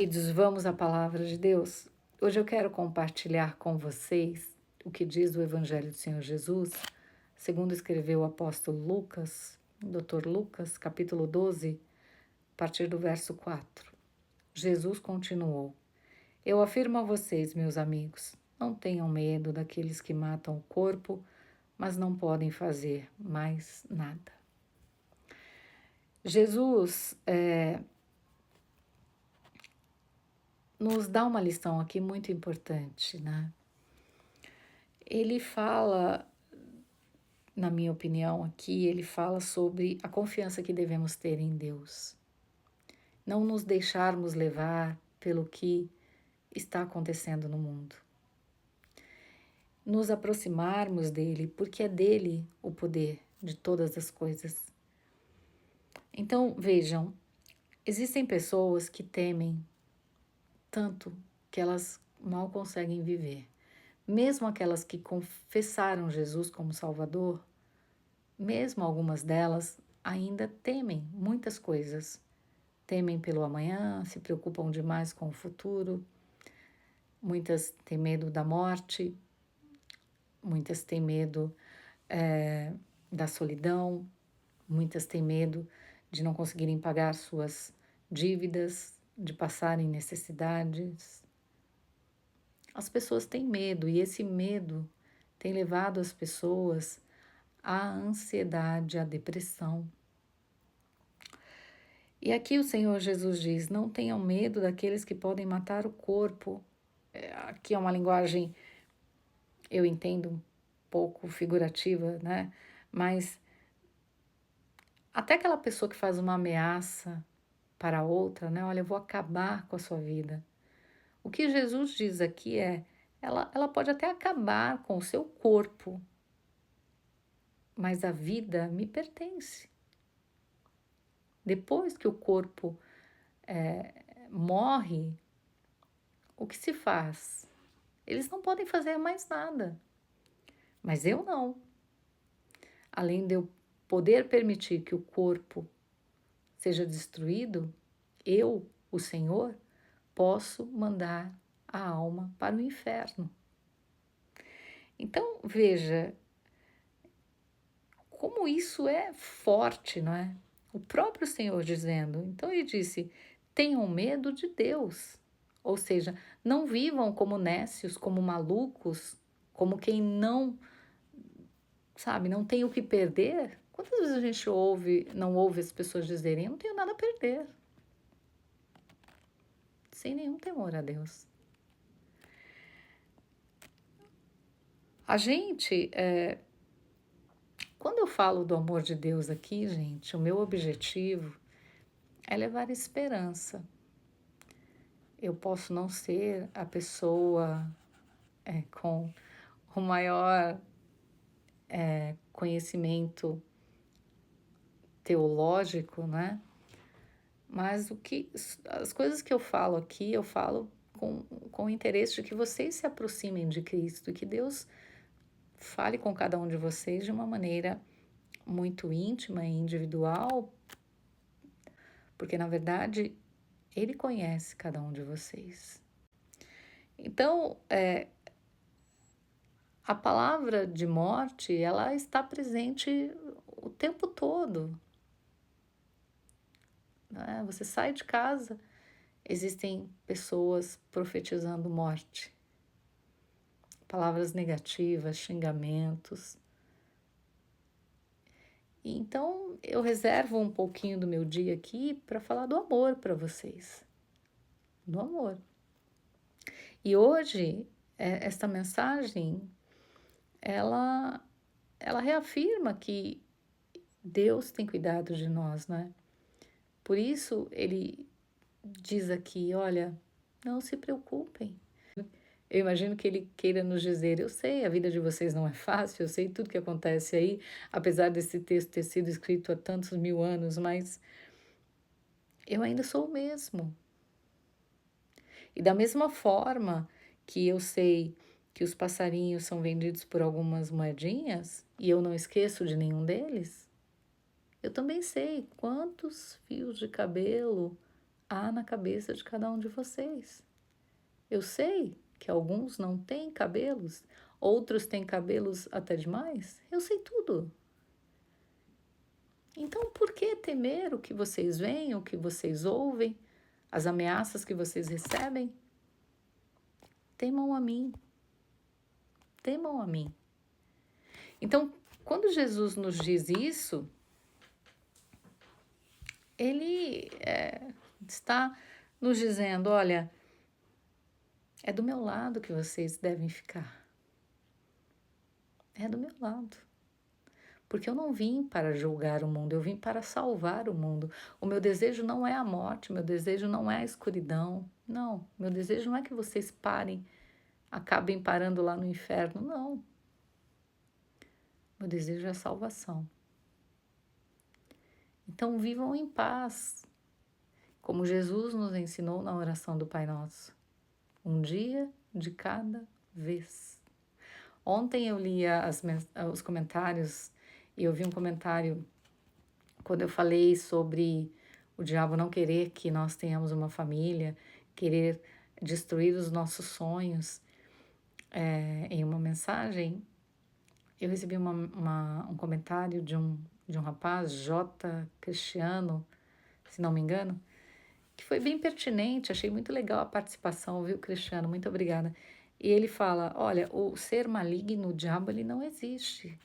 Queridos, vamos à palavra de Deus? Hoje eu quero compartilhar com vocês o que diz o Evangelho do Senhor Jesus, segundo escreveu o apóstolo Lucas, Dr. Lucas, capítulo 12, a partir do verso 4. Jesus continuou: Eu afirmo a vocês, meus amigos, não tenham medo daqueles que matam o corpo, mas não podem fazer mais nada. Jesus nos dá uma lição aqui muito importante, né? Ele fala, na minha opinião, aqui, ele fala sobre a confiança que devemos ter em Deus. Não nos deixarmos levar pelo que está acontecendo no mundo. Nos aproximarmos dele, porque é dele o poder de todas as coisas. Então, vejam, existem pessoas que temem tanto que elas mal conseguem viver. Mesmo aquelas que confessaram Jesus como Salvador, mesmo algumas delas ainda temem muitas coisas. Temem pelo amanhã, se preocupam demais com o futuro. Muitas têm medo da morte, muitas têm medo da solidão, muitas têm medo de não conseguirem pagar suas dívidas, de passarem necessidades. As pessoas têm medo e esse medo tem levado as pessoas à ansiedade, à depressão. E aqui o Senhor Jesus diz: não tenham medo daqueles que podem matar o corpo. Aqui é uma linguagem, eu entendo, um pouco figurativa, né? Mas até aquela pessoa que faz uma ameaça para a outra, né? Olha, eu vou acabar com a sua vida. O que Jesus diz aqui é: ela pode até acabar com o seu corpo, mas a vida me pertence. Depois que o corpo morre, o que se faz? Eles não podem fazer mais nada, mas eu não. Além de eu poder permitir que o corpo seja destruído, eu, o Senhor, posso mandar a alma para o inferno. Então, veja como isso é forte, não é? O próprio Senhor dizendo. Então, ele disse: tenham medo de Deus. Ou seja, não vivam como nécios, como malucos, como quem não, sabe, não tem o que perder. Quantas vezes a gente não ouve as pessoas dizerem: eu não tenho nada a perder, sem nenhum temor a Deus. A gente, quando eu falo do amor de Deus aqui, gente, o meu objetivo é levar esperança. Eu posso não ser a pessoa com o maior conhecimento teológico, né? Mas as coisas que eu falo aqui, eu falo com o interesse de que vocês se aproximem de Cristo e que Deus fale com cada um de vocês de uma maneira muito íntima e individual, porque na verdade Ele conhece cada um de vocês. Então, a palavra de morte, ela está presente o tempo todo, né? Você sai de casa, existem pessoas profetizando morte, palavras negativas, xingamentos. Então, eu reservo um pouquinho do meu dia aqui para falar do amor para vocês, do amor. E hoje, esta mensagem, ela reafirma que Deus tem cuidado de nós, né? Por isso, ele diz aqui: olha, não se preocupem. Eu imagino que ele queira nos dizer: eu sei, a vida de vocês não é fácil, eu sei tudo que acontece aí, apesar desse texto ter sido escrito há tantos mil anos, mas eu ainda sou o mesmo. E da mesma forma que eu sei que os passarinhos são vendidos por algumas moedinhas, e eu não esqueço de nenhum deles, eu também sei quantos fios de cabelo há na cabeça de cada um de vocês. Eu sei que alguns não têm cabelos, outros têm cabelos até demais. Eu sei tudo. Então, por que temer o que vocês veem, o que vocês ouvem, as ameaças que vocês recebem? Temam a mim. Temam a mim. Então, quando Jesus nos diz isso, ele está nos dizendo, olha, é do meu lado que vocês devem ficar. É do meu lado. Porque eu não vim para julgar o mundo, eu vim para salvar o mundo. O meu desejo não é a morte, o meu desejo não é a escuridão. Não, meu desejo não é que vocês parem, acabem parando lá no inferno, não. Meu desejo é a salvação. Então vivam em paz, como Jesus nos ensinou na oração do Pai Nosso. Um dia de cada vez. Ontem eu lia os comentários e eu vi um comentário quando eu falei sobre o diabo não querer que nós tenhamos uma família, querer destruir os nossos sonhos. Em uma mensagem, eu recebi um comentário de um rapaz, J. Cristiano, se não me engano, que foi bem pertinente, achei muito legal a participação, viu, Cristiano? Muito obrigada. E ele fala, olha, o ser maligno, o diabo, ele não existe.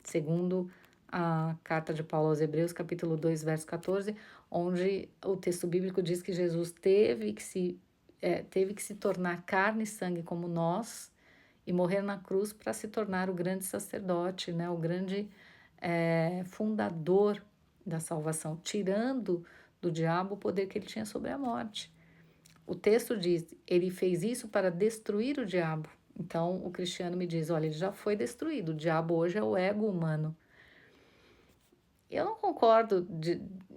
Segundo a carta de Paulo aos Hebreus, capítulo 2, verso 14, onde o texto bíblico diz que Jesus teve que se tornar carne e sangue como nós e morrer na cruz para se tornar o grande sacerdote, né, o grande fundador da salvação, tirando do diabo o poder que ele tinha sobre a morte. O texto diz, ele fez isso para destruir o diabo. Então, o Cristiano me diz, olha, ele já foi destruído, o diabo hoje é o ego humano. Eu não concordo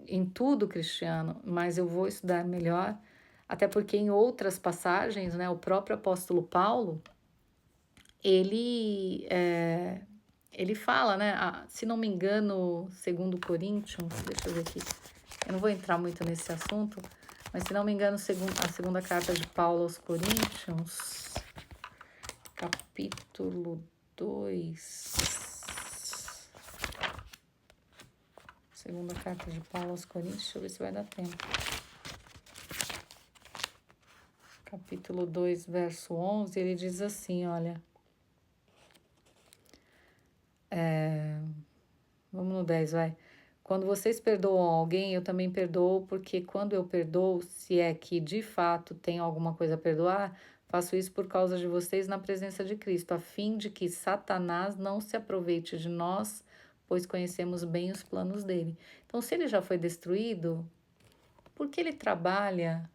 em tudo, Cristiano, mas eu vou estudar melhor, até porque em outras passagens, né, o próprio apóstolo Paulo, ele fala, né, se não me engano, segundo Coríntios, deixa eu ver aqui, eu não vou entrar muito nesse assunto, mas se não me engano, a segunda carta de Paulo aos Coríntios, capítulo 2, segunda carta de Paulo aos Coríntios, deixa eu ver se vai dar tempo. Capítulo 2, verso 11, ele diz assim, olha, vamos no 10, vai. Quando vocês perdoam alguém, eu também perdoo, porque quando eu perdoo, se é que de fato tem alguma coisa a perdoar, faço isso por causa de vocês na presença de Cristo, a fim de que Satanás não se aproveite de nós, pois conhecemos bem os planos dele. Então, se ele já foi destruído, por que ele trabalha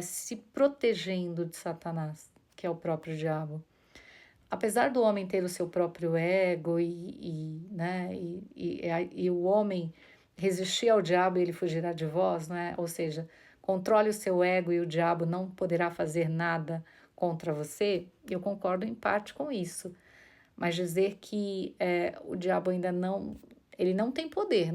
se protegendo de Satanás, que é o próprio diabo? Apesar do homem ter o seu próprio ego e o homem resistir ao diabo e ele fugirá de vós, né? Ou seja, controle o seu ego e o diabo não poderá fazer nada contra você, eu concordo em parte com isso. Mas dizer que o diabo ainda ele não tem poder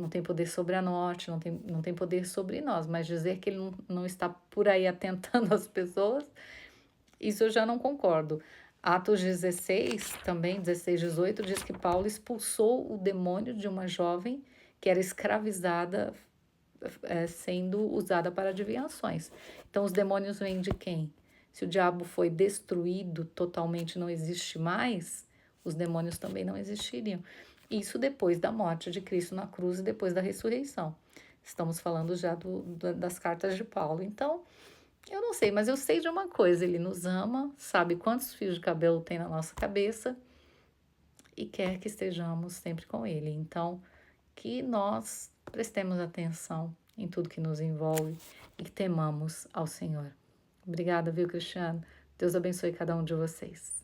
sobre a morte, não tem poder sobre nós, mas dizer que ele não está por aí atentando as pessoas, isso eu já não concordo. Atos 16, também 16, 18, diz que Paulo expulsou o demônio de uma jovem que era escravizada, sendo usada para adivinhações. Então, os demônios vêm de quem? Se o diabo foi destruído, totalmente não existe mais, os demônios também não existiriam. Isso depois da morte de Cristo na cruz e depois da ressurreição. Estamos falando já das cartas de Paulo. Então, eu não sei, mas eu sei de uma coisa, ele nos ama, sabe quantos fios de cabelo tem na nossa cabeça e quer que estejamos sempre com ele. Então, que nós prestemos atenção em tudo que nos envolve e que temamos ao Senhor. Obrigada, viu, Cristiano? Deus abençoe cada um de vocês.